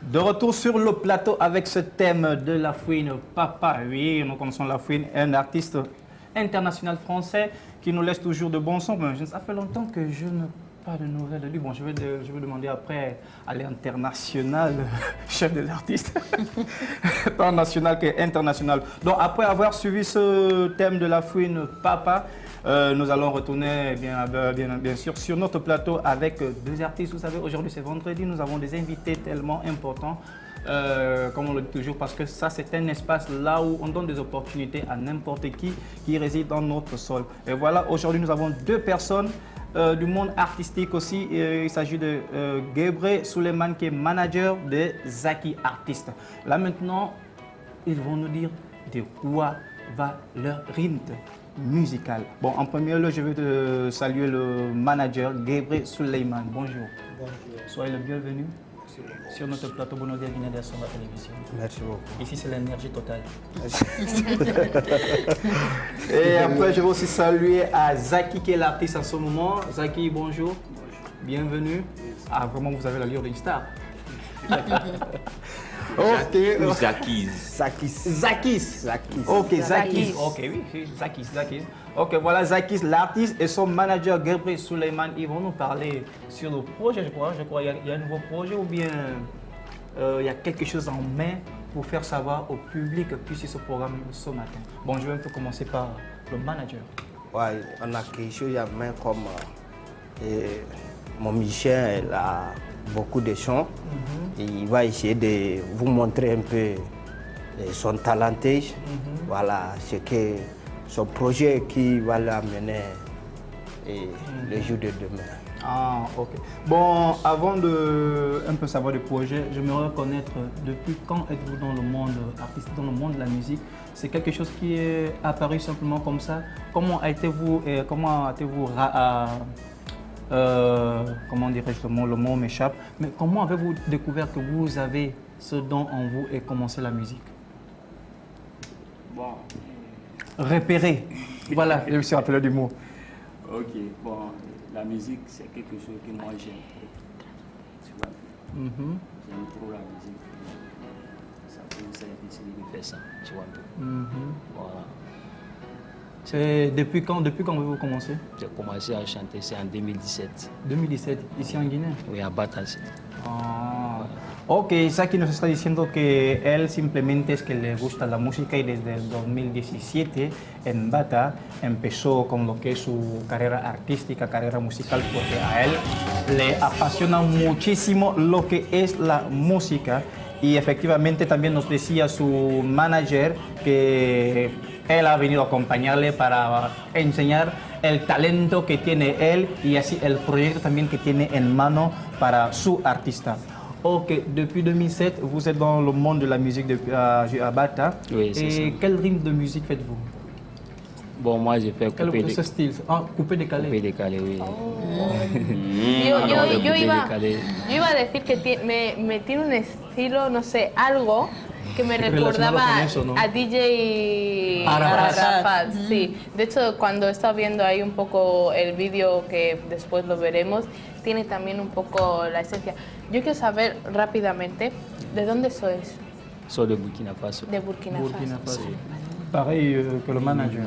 De retour sur le plateau avec ce thème de La Fouine Papa. Oui, nous connaissons La Fouine, un artiste international français qui nous laisse toujours de bons sons. Mais ça fait longtemps que je n'ai pas de nouvelles de lui. Bon, je vais demander après à l'international, chef des artistes, tant national qu'international. Donc après avoir suivi ce thème de La Fouine Papa, nous allons retourner bien sûr sur notre plateau avec deux artistes. Vous savez, aujourd'hui c'est vendredi, nous avons des invités tellement importants, comme on le dit toujours, parce que ça c'est un espace là où on donne des opportunités à n'importe qui réside dans notre sol. Et voilà, aujourd'hui nous avons deux personnes du monde artistique aussi. Il s'agit de Gebre Suleiman qui est manager de Zaki Artist. Là maintenant, ils vont nous dire de quoi va leur rythme musical. Bon, en premier lieu, je vais saluer le manager Gebre Suleiman. Bonjour. Bonjour. Soyez le bienvenu sur notre plateau Bonodia Guinée de la télévision. Merci beaucoup. Ici, c'est l'énergie totale. Et après, je vais aussi saluer à Zaki qui est l'artiste en ce moment. Zaki, bonjour. Bienvenue. Ah, vraiment, vous avez l'allure d'une star. Ou Zakis. Zakis. Ok, Zakis. Ok, oui, Zakis. Ok, voilà Zakis, l'artiste et son manager Gebre Suleiman. Ils vont nous parler sur le projet, je crois. Il y a un nouveau projet ou bien il y a quelque chose en main pour faire savoir au public puisque ce programme ce matin. Bon, je vais un peu commencer par le manager. Ouais, on a quelque chose en main comme mon musicien, il a beaucoup de chants. Il va essayer de vous montrer un peu son talentage. Voilà, c'est que son projet qui va l'amener le jour de demain. Ah, ok. Bon, avant de un peu savoir le projet, j'aimerais connaître depuis quand êtes-vous dans le monde artistique, dans le monde de la musique. C'est quelque chose qui est apparu simplement comme ça. Comment avez-vous comment dirais-je le mot m'échappe, mais comment avez-vous découvert que vous avez ce don en vous et commencé la musique? Bon. Repérer. Voilà, je me suis rappelé du mot. Ok, bon, la musique c'est quelque chose que moi j'aime. Tu vois, j'aime trop la musique. Ça fait que j'ai décidé de faire ça, tu vois un peu. Voilà. C'est depuis quand avez-vous commencé? J'ai commencé à chanter, c'est en 2017. 2017, ici en Guinée? Oui, à Bata. Ah. Ok, Zaki nos está diciendo que él simplemente es que le gusta la música y desde el 2017 en Bata empezó con lo que es su carrera artística, carrera musical, porque a él le apasiona muchísimo lo que es la música y efectivamente también nos decía su manager que él ha venido a acompañarle para enseñar el talento que tiene él y así el proyecto también que tiene en mano para su artista. Ok, depuis 2007, vous êtes dans le monde de la musique depuis à Bata. Oui, c'est ça. Et quel rythme de musique faites-vous? Bon, moi j'ai fait Quel est ce style? Ah, coupé décalé. Coupé décalé, oui. Yo iba a decir que me tiene un estilo, no sé, algo que me recordaba con eso, ¿no? a DJ Arafat. Sí, de hecho cuando he estado viendo ahí un poco el vídeo que después lo veremos, tiene también un poco la esencia. Yo quiero saber rápidamente, ¿de dónde sois? Soy de Burkina Faso. De Burkina Faso. Sí. Pareil que le manager.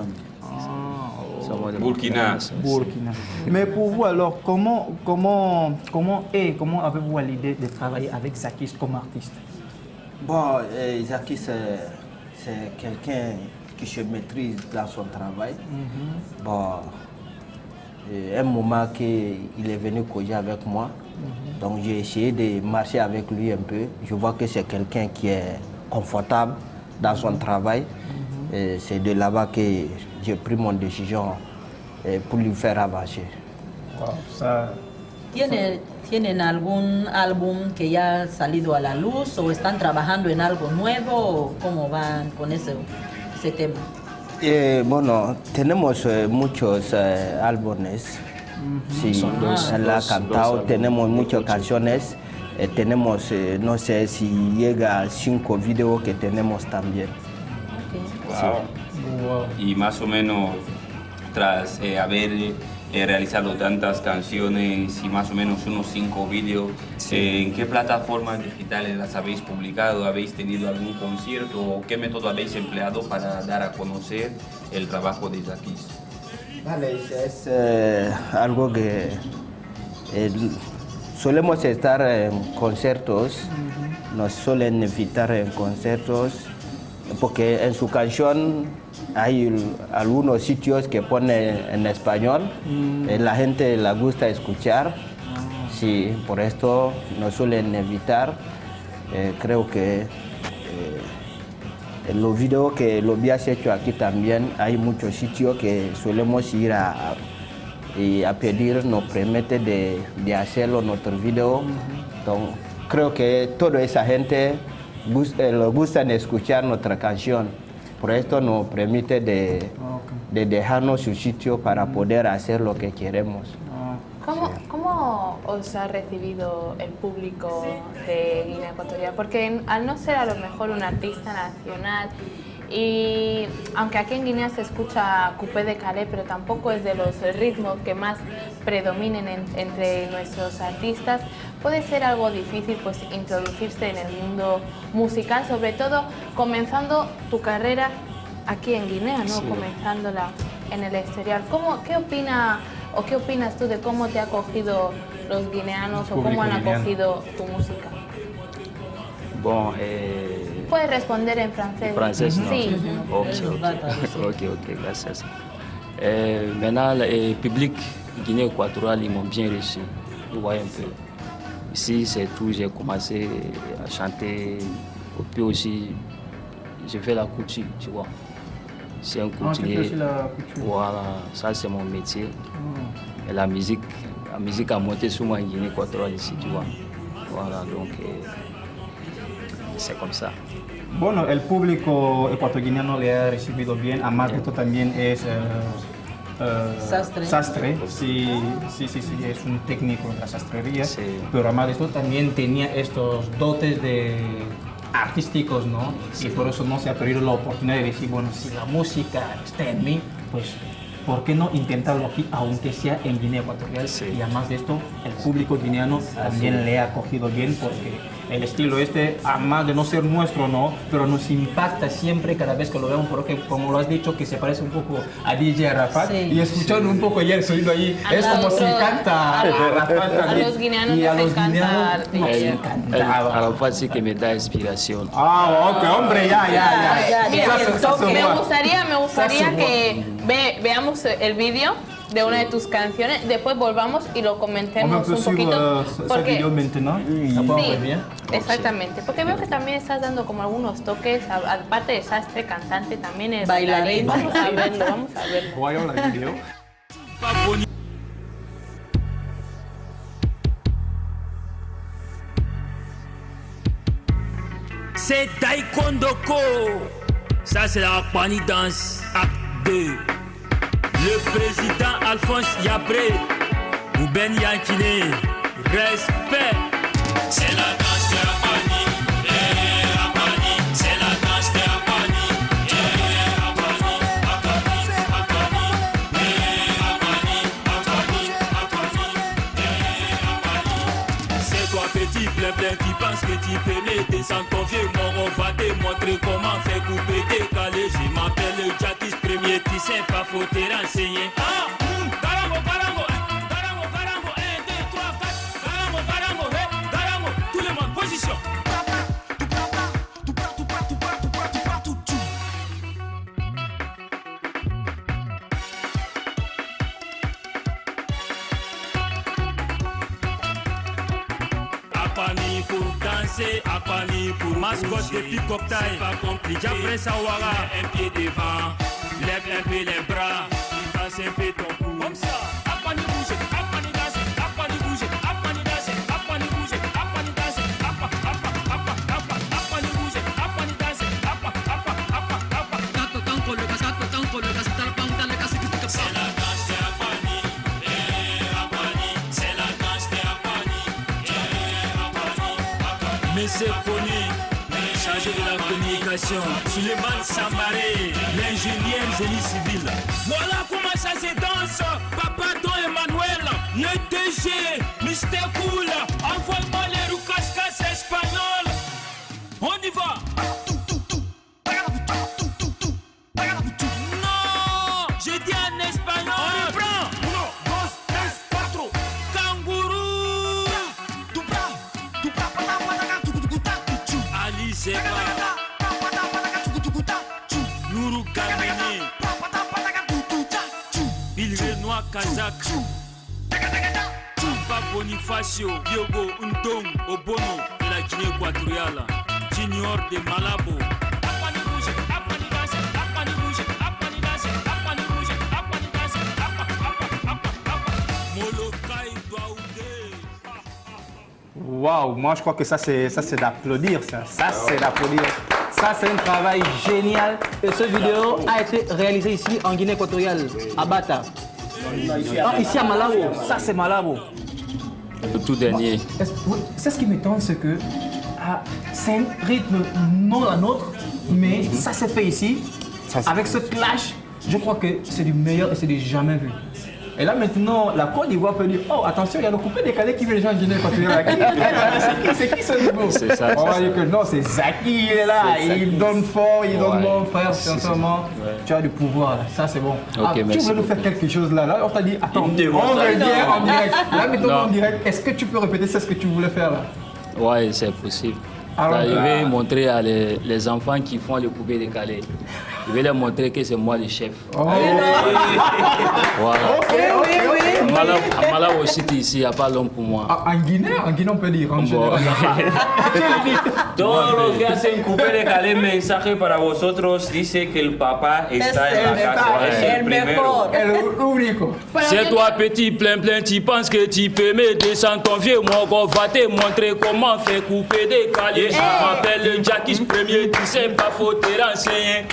Somos de Burkina. Burkina. Mais pour vous alors, comment avez-vous l'idée de travailler avec Zakis comme artiste? Bon, Zaki, c'est quelqu'un qui se maîtrise dans son travail. Bon, un moment qu'il est venu causer avec moi, donc j'ai essayé de marcher avec lui un peu. Je vois que c'est quelqu'un qui est confortable dans son travail. C'est de là-bas que j'ai pris mon décision pour lui faire avancer. Wow, ça... ¿Tienen algún álbum que ya ha salido a la luz o están trabajando en algo nuevo o cómo van con ese tema? Bueno, tenemos muchos álbumes. Sí, él ha cantado, tenemos muchas canciones. Tenemos, no sé si llega a 5 videos que tenemos también. Wow. Y más o menos tras haber he realizado tantas canciones y más o menos unos 5 vídeos. ¿En qué plataformas digitales las habéis publicado? ¿Habéis tenido algún concierto? ¿O qué método habéis empleado para dar a conocer el trabajo de Jacquis? Vale, es algo que solemos estar en conciertos, nos suelen invitar en conciertos, porque en su canción hay algunos sitios que ponen en español, la gente le gusta escuchar, sí, por esto nos suelen invitar. Creo que en los videos que lo habías hecho aquí también hay muchos sitios que solemos ir a pedir, nos permite de hacerlo nuestro video. Entonces, creo que toda esa gente le gusta escuchar nuestra canción. Por esto nos permite de dejarnos su sitio para poder hacer lo que queremos. ¿Cómo os ha recibido el público de Guinea Ecuatorial? Porque al no ser a lo mejor un artista nacional, y aunque aquí en Guinea se escucha Coupé de Calais, pero tampoco es de los ritmos que más predominen entre nuestros artistas, puede ser algo difícil pues introducirse en el mundo musical, sobre todo comenzando tu carrera aquí en Guinea, ¿no? Sí. Comenzándola en el exterior. ¿Qué opinas tú de cómo te ha acogido los guineanos o cómo han acogido tu música? Bon, Puedes responder en francés. Français, non? Sí. Ok, gracias. Maintenant, le public guinéen équatorial, ils m'ont bien reçu. Vous voyez un peu. Ici, c'est tout, j'ai commencé à chanter. Et puis aussi, j'ai fait la couture, tu vois. C'est un couturier. Voilà, ça c'est mon métier. Et la musique a monté souvent en Guinée équatoriale ici, tu vois. Voilà, donc c'est comme ça. Bueno, el público ecuatoriano le ha recibido bien, además de esto también es sastre, sí, es un técnico en la sastrería, sí. Pero además de esto también tenía estos dotes de artísticos, ¿no? Sí. Y por eso no se ha perdido la oportunidad de decir, bueno, si la música está en mí, pues ¿por qué no intentarlo aquí, aunque sea en Guinea Ecuatorial? Sí. Y además de esto, el público guineano también le ha acogido bien, porque el estilo además de no ser nuestro, ¿no? Pero nos impacta siempre cada vez que lo vemos, porque como lo has dicho, que se parece un poco a DJ Arafat, y escuchando un poco ya el sonido ahí, es como si canta Arafat también. A los guineanos les encanta Arafat sí que me da inspiración. Ok, hombre, ya. Me gustaría que veamos el vídeo de una de tus canciones, después volvamos y lo comentemos un poquito. Porque sí, exactamente, porque veo que también estás dando como algunos toques, aparte de sastre, cantante, también es bailarín. Vamos a verlo. ¿Voy a hablar del video? C'est Taekwondo Ko. Ça c'est la Pani Dance Acte 2. Le président Alphonse Yabré, Ouben Yankine, respect. C'est la danse de la Pani, la Pani, c'est la danse de la Pani, la Pani, la Pani. C'est toi petit plein qui pense que tu peux m'aider sans confier. Mon on va te montrer comment faire couper décaler. Je m'appelle Jacquis Premier Tissin, pas faut te renseigner. Garango, 1, 2, 3, 4. Garango, tout le monde, position. Apani pour danser, Apani pour mascotte depuis cocktail. Pas compliqué. Après Sawara, un pied devant. Lève un peu les bras, danse un peu ton cou. Comme ça, Apani bouge, Apani danse, Apani bouge, Apani danse, Apani bouge, Apani danse, Apani bouge, Apani danse, c'est la danse de Apani, Apani, c'est la danse de Apani, Apani. Mais c'est connu. Chargé de la communication, Suleiman Sambaré, l'ingénieur génie civil. Voilà comment ça se danse, Papa Don et Le DG, Mr. Cool, envoie-moi les roucascas espagnols. On y va. Non, j'ai dit en espagnol. On y prend. 1, 2, 3, 4. Kangourou. Ali Seba. Nourou Kameni. Bill Renoir Kazak. Papa Bonifacio, Diogo Undong, Obono de la Guinée équatoriale, Junior de Malabo. Waouh, moi je crois que ça c'est d'applaudir, ça c'est d'applaudir. Ça c'est un travail génial et cette vidéo a été réalisée ici en Guinée équatoriale, à Bata. Ici à Malabo, ça c'est Malabo. Le tout dernier. C'est ce qui m'étonne, c'est que c'est un rythme non la nôtre, mais ça s'est fait ici, avec ce clash. Je crois que c'est du meilleur et c'est du jamais vu. Et là maintenant, la Côte d'Ivoire peut dire, oh attention, il y a le coupé décalé qui vient les gens en Guinée équatoriale. C'est qui ce nouveau? C'est ça. On va dire que non, c'est Zaki, il est là, il donne fort, il donne bon, frère, sincèrement. Tu as du pouvoir, ça c'est bon. Okay, tu veux nous faire quelque chose là, on t'a dit, attends, on revient en direct. Là maintenant en direct, est-ce que tu peux répéter ce que tu voulais faire là? Ouais, c'est possible. Je vais montrer à les enfants qui font le coupé décalé. Je vais leur montrer que c'est moi le chef. Oh. Voilà. Oui. À Malabo City, ici, il n'y a pas l'homme pour moi. En Guinée, on peut dire. En général. Todos los que hacen coupé décalé mensaje para vosotros dice que el papá está en la casa. Es el primero. El único. C'est toi petit plein, tu penses que tu peux me descendre ton vieux mon va te montrer comment faire couper décalé. Je m'appelle le Jackie premier, tu sais pas, faut te renseigner.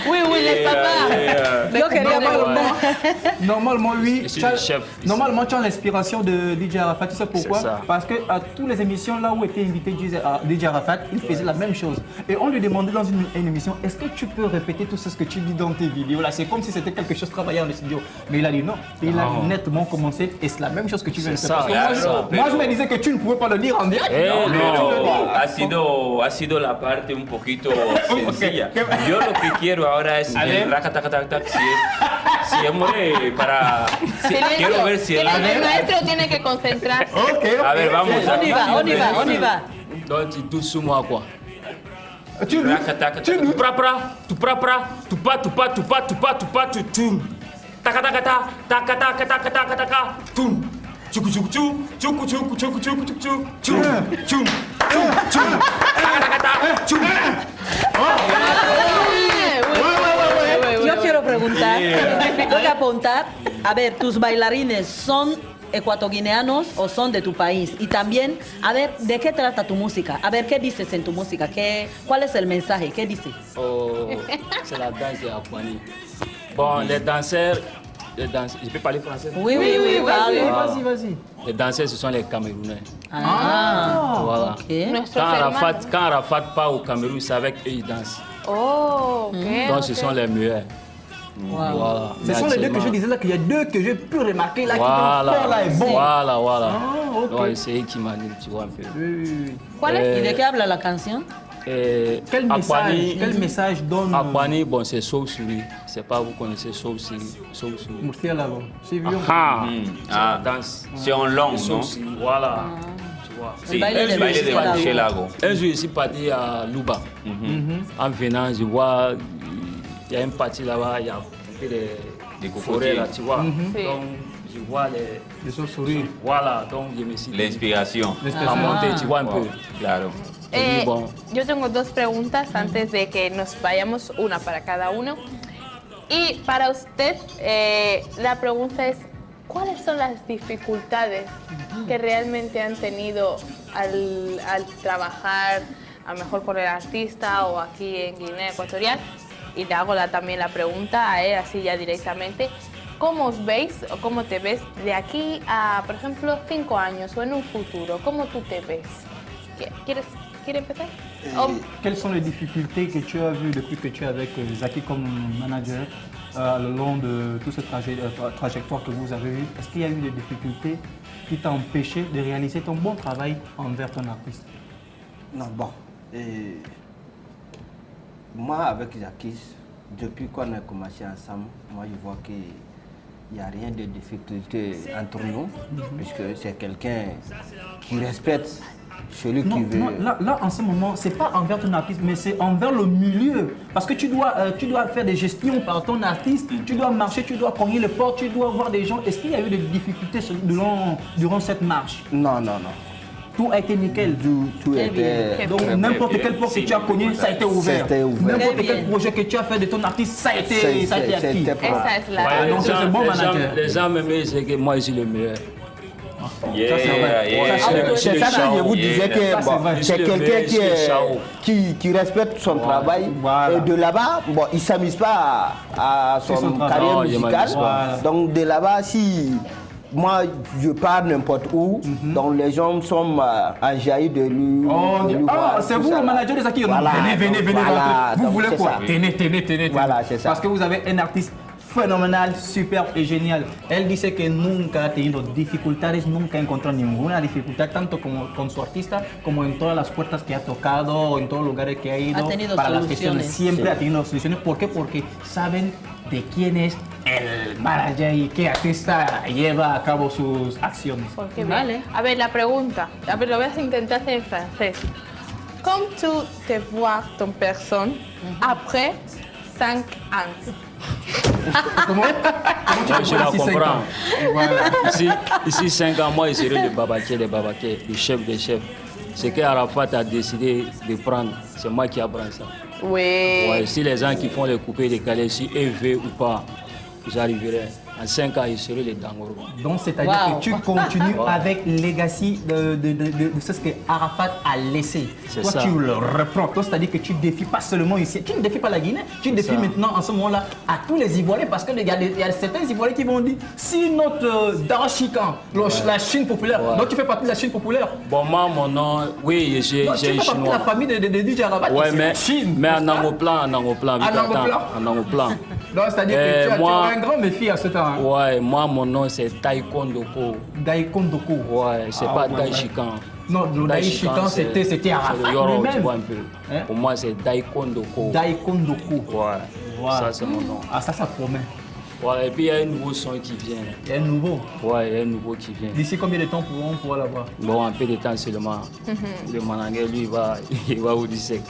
Oui, les papas. Yo quería Normalement, oui. Je suis le chef. Normalement, tu as l'inspiration de DJ Arafat. Tu sais pourquoi? C'est ça. Parce que à toutes les émissions là où était invité DJ Arafat, il faisait la même chose. Et on lui demandait dans une émission, est-ce que tu peux répéter tout ce que tu dis dans tes vidéos là? C'est comme si c'était quelque chose travaillé en studio. Mais il a dit non. Il a nettement commencé et c'est la même chose que tu viens de faire. Moi, je me disais que tu ne pouvais pas le dire en direct. Ha sido la parte un poquito sencilla. Yo lo que quiero ahora es el racatacatac. Si es para... quiero ver si el maestro tiene que concentrarse. A ver, vamos. On y va. Donc tu touches sur moi quoi? Tu Yo quiero preguntar, tengo que apuntar, a ver, ¿tus bailarines son ecuatoguineanos o son de tu país? Y también, a ver, ¿de qué trata tu música? A ver, ¿qué dices en tu música? ¿Cuál es el mensaje? ¿Qué dices? Oh, c'est la danse de Akwani. Bon, les danseurs, je peux parler français? Oui, parle. Vas-y. Les danseurs, ce sont les Camerounais. Ok. Voilà. Quand Arafat part au Cameroun, c'est avec eux ils dansent. Oh, ok. Donc ce sont les meilleurs. Voilà. Ce sont les deux que je disais là, qu'il y a deux que j'ai pu remarquer là, qui vont faire là et bon. Voilà. Okay. C'est eux qui m'animent, tu vois un peu. Oui. ¿Y de qué habla la canción? Quel message donne Akwani, bon, c'est Sauve-Souris. C'est pas vous connaissez Sauve-Souris. Murciélago? C'est vieux. La danse. C'est en langue, non? Voilà. Tu vois. Sí, el baile de murciélago. Un jour, je suis parti à Luba. En venant, je vois, il y a une partie là-bas, il y a des forêts là, tu vois. Donc, je vois les chauves-souris. Voilà, donc je me suis dit. L'inspiration. À monter, tu vois un peu. Claro. Yo tengo dos preguntas antes de que nos vayamos, una para cada uno. Y para usted, la pregunta es, ¿cuáles son las dificultades que realmente han tenido al trabajar a lo mejor con el artista o aquí en Guinea Ecuatorial? Y le hago también la pregunta a él así ya directamente. ¿Cómo os veis o cómo te ves de aquí a, por ejemplo, 5 años o en un futuro? ¿Cómo tú te ves? ¿Quiere empezar? Quelles sont les difficultés que tu as vues depuis que tu es avec Zaki comme manager le long de toute cette trajectoire que vous avez eue? Est-ce qu'il y a eu des difficultés qui t'ont empêché de réaliser ton bon travail envers ton artiste? Non, bon. Moi, avec Zaki, depuis qu'on a commencé ensemble, moi, je vois qu'il n'y a rien de difficulté entre nous, puisque c'est quelqu'un qui respecte celui qui veut. Non, là, en ce moment, c'est pas envers ton artiste, mais c'est envers le milieu. Parce que tu dois faire des gestions par ton artiste, tu dois marcher, tu dois cogner les portes, tu dois voir des gens. Est-ce qu'il y a eu des difficultés durant cette marche? Non. Tout a été nickel. Tout était... Donc n'importe quelle porte que tu as cogné, ça a été ouvert. N'importe quel projet que tu as fait de ton artiste, ça a été acquis. Et ça, c'est la Donc c'est un bon manager. Les gens m'aiment, c'est que moi, je suis le meilleur. C'est ça que je vous disais que c'est quelqu'un qui respecte son travail. Et de là-bas, il ne s'amuse pas à son carrière musicale. Donc de là-bas, si moi je pars n'importe où, donc les gens sont enjahis de lui. C'est vous le manager de Zaki? Venez. Vous voulez quoi? Tenez. Voilà, c'est ça. Parce que vous avez un artiste fenomenal, superbe y genial. Él dice que nunca ha tenido dificultades, nunca ha encontrado ninguna dificultad, tanto con su artista como en todas las puertas que ha tocado, en todos los lugares que ha ido. Ha tenido para soluciones. las gestiones. Siempre ha tenido soluciones. ¿Por qué? Porque saben de quién es el manager y qué artista lleva a cabo sus acciones. Porque Vale. A ver, la pregunta. A ver, lo voy a intentar hacer en francés. Comme tu te vois ton personne après 5 ans? Comment tu Je la peux comprends. Voilà. Ici, 5 ans, moi, je serai le babaquet, le chef des chefs. Ce qu'Arafat a décidé de prendre, c'est moi qui apprends ça. Oui. Ouais, si les gens qui font les coupés décalés, si eux veulent ou pas, j'arriverai. En 5 ans, je serai le Dangoro. Donc, c'est-à-dire que tu continues avec legacy de ce que Arafat a laissé. Toi, ça. tu le reprends. Toi, c'est-à-dire que tu ne défies pas seulement ici. Tu ne défies pas la Guinée. Tu défies maintenant, en ce moment-là, à tous les Ivoiriens. Parce qu'il y a certains Ivoiriens qui vont dire si notre Darachikan, la Chine populaire, donc tu fais partie de la Chine populaire. Bon, moi, mon nom, oui, j'ai Tu fais partie de chinois. la famille de DJ Arafat. Ouais, c'est mais la Chine. mais n'est-ce en pas? angoplan. En angoplan. Donc, c'est-à-dire que tu auras un grand méfier à ce temps. Ouais, moi, mon nom, c'est Taekwondo-ko. Daikondoko. Ouais, c'est pas Daishikan. Non, le Daishikan, c'était Arafat le Yoro, tu lui-même. vois un peu. Hein? Pour moi, c'est Daikondoko. Daikondoko. Ouais, Voilà. ça, c'est mon nom. Ah, ça promet. Ouais, et puis il y a un nouveau son qui vient. Il y a un nouveau. Ouais, il y a un nouveau qui vient. D'ici combien de temps on pourra l'avoir? Bon, un peu de temps seulement. Le Manangé, lui, il va vous dire c'est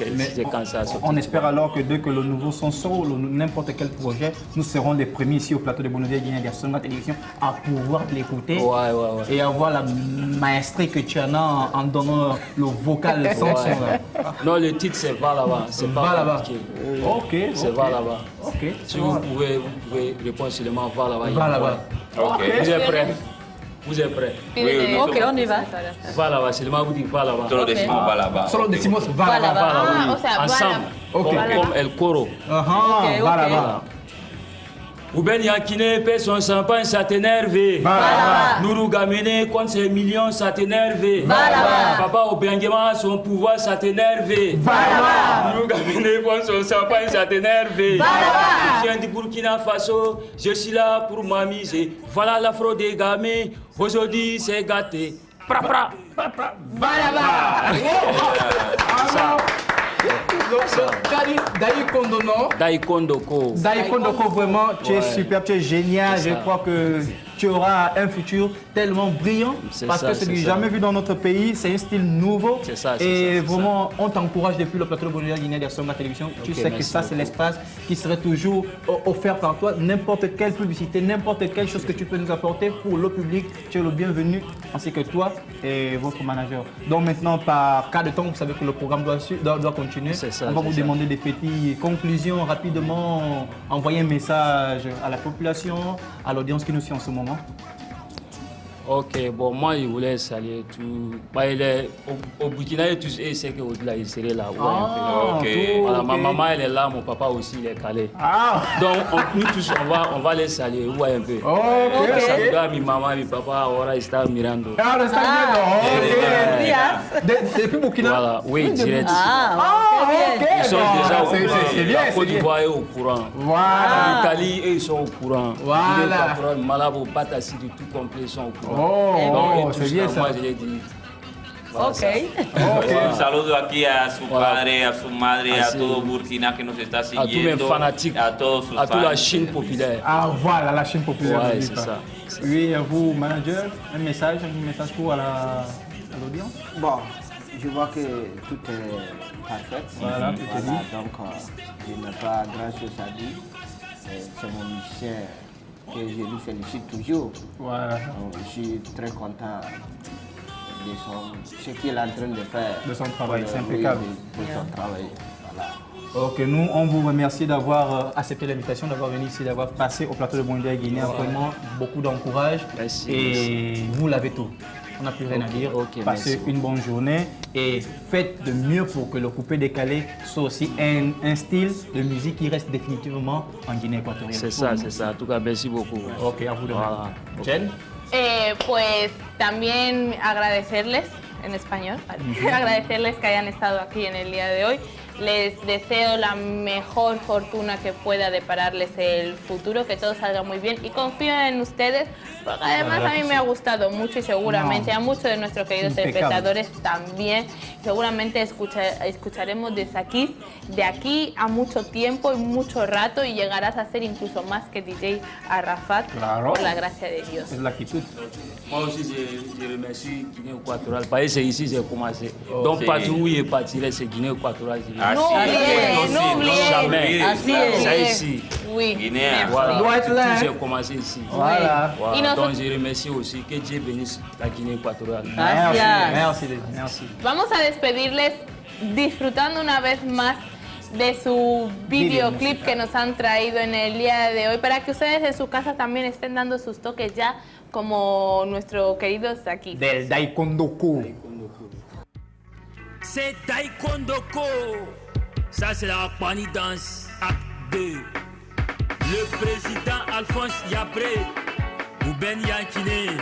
quand ça sort. On espère alors que dès que le nouveau son sort, n'importe quel projet, nous serons les premiers ici au plateau de Bonne Guinée Diaspora Télévision à pouvoir l'écouter Ouais. et avoir la maestrie que tu en as en donnant le vocal sans son. Là. Non, le titre c'est Va là-bas. C'est Va pas là-bas. compliqué. Ok. C'est Va là-bas. Ok. Si vous pouvez répondre seulement Va là-bas. Va là-bas. Ok. Vous êtes prêts? Vous êtes prêts? Oui, Ok, on y va. Va là-bas, seulement vous dites Va là-bas. Solo decimos va là-bas. Solo decimos va Va là-bas. là-bas. Va là-bas, Ah, oui. o sea, va Ensemble, Ok. comme El Coro. Va ok. là-bas. Ruben Yankine paie son champagne, ça t'énerve. Nourou Gamene contre ses millions, ça t'énerve. Papa Obiangema, son pouvoir, ça t'énerve. Nourou Gamene prend son champagne, ça t'énerve. Je viens du Burkina Faso, je suis là pour m'amuser. Voilà l'afro des gamins, aujourd'hui c'est gâté. Pra. Va là-bas. Daikondoko. Daikondoko, vraiment, tu es Ouais. super, tu es génial. C'est Je ça. crois que tu auras un futur tellement brillant C'est parce ça, que c'est c'est du ça. jamais vu dans notre pays. C'est un style nouveau. C'est ça, c'est Et ça, c'est vraiment, on t'encourage depuis le plateau de Bonheur Guinée sur la télévision. Tu Ok, sais que merci ça, c'est beaucoup. l'espace qui serait toujours offert par toi. N'importe quelle publicité, n'importe quelle chose que tu peux nous apporter pour le public, tu es le bienvenu, ainsi que toi et votre manager. Donc maintenant, par cas de temps, vous savez que le programme doit continuer. C'est ça, On va c'est vous ça. demander des petites conclusions rapidement, envoyer un message à la population, à l'audience qui nous suit en ce moment. Ok, bon, moi, je voulais saluer tout. Bah, il est au Burkina, tous c'est qu'au-delà, il serait là. Ouais, un peu. Ok. Voilà, ma maman, elle est là, mon papa aussi, il est calé. Ah, Donc, nous tous, on va les saluer. Ouais, un peu. ok. Saluer à mi maman, mi papa, ahora está mirando. Ah, está bien, ok. Días. Depuis Burkina. Voilà, oui, direct. Ah, Ah, qué bien. Ils sont déjà au courant. C'est bien, La c'est Côte bien. d'Ivoire est au courant. Voilà. L'Italie, eux, ils sont au courant. Voilà. Guinée équatoriale, Malabo, Batassi, tout complet, ils sont au courant. Oh, Donc, et tout c'est bien ça, ça. moi, je l'ai dit. Voilà, Ok. ça. Un saludo aquí a su padre, a su madre, a Así. todo Burkina que nos está À tous les siguiendo, fanatiques, a todos sus à toute la fans. Chine populaire. Ah, voilà, la chaîne populaire. Ouais, n'oublie c'est pas. ça. Oui, à vous, manager, un message pour à l'audience. Bon, je vois que tout est parfait. Voilà, tout est dit. Donc, je n'ai pas grand-chose à dire. C'est mon musicien que je lui félicite toujours. Voilà. Donc, je suis très content de ce qu'il est en train de faire. De son travail, Pour c'est le- impeccable. De son travail. Voilà. Ok, nous, on vous remercie d'avoir accepté l'invitation, d'avoir venu ici, d'avoir passé au plateau de Bondia Guinée. Vraiment, beaucoup d'encourage. Merci, Et vous l'avez tout. On n'a plus rien à dire. ok, Passez merci. une bonne journée et faites de mieux pour que le coupé décalé soit aussi un style de musique qui reste définitivement en Guinée équatoriale. C'est ça, c'est ça. En tout cas, merci beaucoup. Ok, à vous de Voilà. même. Jen? Pues también agradecerles, en español, ¿vale? Agradecerles que hayan estado aquí en el día de hoy. Les deseo la mejor fortuna que pueda depararles el futuro, que todo salga muy bien y confío en ustedes, porque además a mí me ha gustado mucho y seguramente a muchos de nuestros queridos Impecable. espectadores también. Seguramente escucharemos de Sakis de aquí a mucho tiempo y mucho rato y llegarás a ser incluso más que DJ Arafat Claro. por la gracia de Dios. C'est l'actitud. Moi aussi, je remercie Guinée équatoriale. Parce que c'est ici que j'ai commencé. Donc, c'est- partout où il est parti, c'est Guinée équatoriale. Así N'oubliez, es, n'oubliez. Jamais. Así es. C'est ici. Oui, Guinéen. merci. Voilà. Doit être là, Depuis, hein. j'ai commencé ici. Voilà. Voilà. Et nous- Donc, je remercie aussi que Dieu bénisse la Guinée équatoriale. Merci, Gracias. merci, merci. Vamos a despedirles disfrutando una vez más de su videoclip que nos han traído en el día de hoy para que ustedes en su casa también estén dando sus toques ya como nuestro querido Sakis. Del Daikondoko. C'est Taekwondo Ko. Ça, c'est la Pani Dance Acte 2. Le président Alphonse Yapré, ou Ben Yankine.